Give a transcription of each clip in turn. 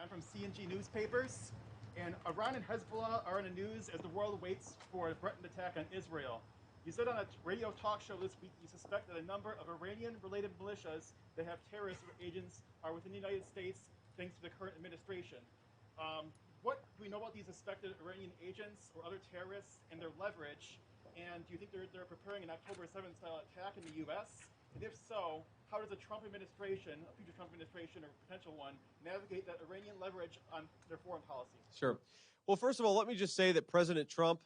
I'm from C&G Newspapers, and Iran and Hezbollah are in the news as the world waits for a threatened attack on Israel. You said on a radio talk show this week you suspect that a number of Iranian-related militias that have terrorist agents are within the United States thanks to the current administration. What do we know about these suspected Iranian agents or other terrorists and their leverage? And do you think they're preparing an October 7th style attack in the U.S.? And if so, how does a Trump administration, a future Trump administration or potential one, navigate that Iranian leverage on their foreign policy? Sure. Well, first of all, let me just say that President Trump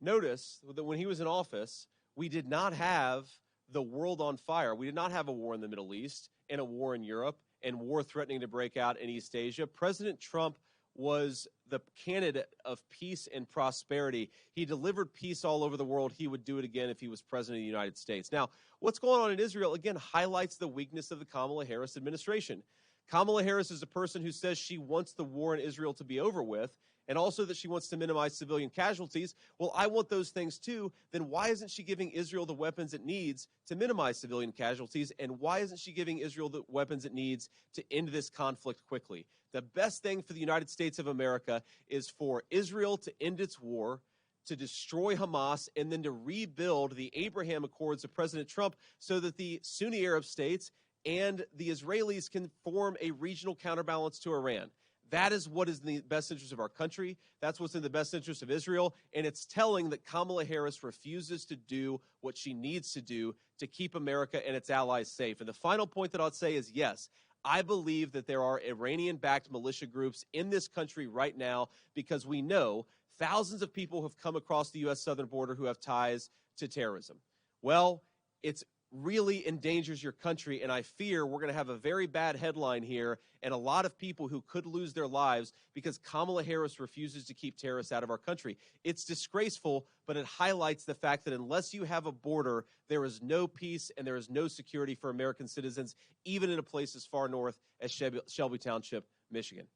noticed that when he was in office, we did not have the world on fire. We did not have a war in the Middle East and a war in Europe and war threatening to break out in East Asia. President Trump was the candidate of peace and prosperity. He delivered peace all over the world. He would do it again if he was president of the United States. Now, what's going on in Israel, again, highlights the weakness of the Kamala Harris administration. Kamala Harris is a person who says she wants the war in Israel to be over with, and also that she wants to minimize civilian casualties. Well, I want those things too. Then why isn't she giving Israel the weapons it needs to minimize civilian casualties? And why isn't she giving Israel the weapons it needs to end this conflict quickly? The best thing for the United States of America is for Israel to end its war, to destroy Hamas, and then to rebuild the Abraham Accords of President Trump so that the Sunni Arab states and the Israelis can form a regional counterbalance to Iran. That is what is in the best interest of our country. That's what's in the best interest of Israel. And it's telling that Kamala Harris refuses to do what she needs to do to keep America and its allies safe. And the final point that I'll say is, yes, I believe that there are Iranian-backed militia groups in this country right now because we know thousands of people have come across the U.S. southern border who have ties to terrorism. Well, it's really endangers your country, and I fear we're going to have a very bad headline here and a lot of people who could lose their lives because Kamala Harris refuses to keep terrorists out of our country. It's disgraceful, but it highlights the fact that unless you have a border, there is no peace and there is no security for American citizens, even in a place as far north as Shelby Township, Michigan.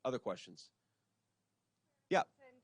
Other questions? Yeah.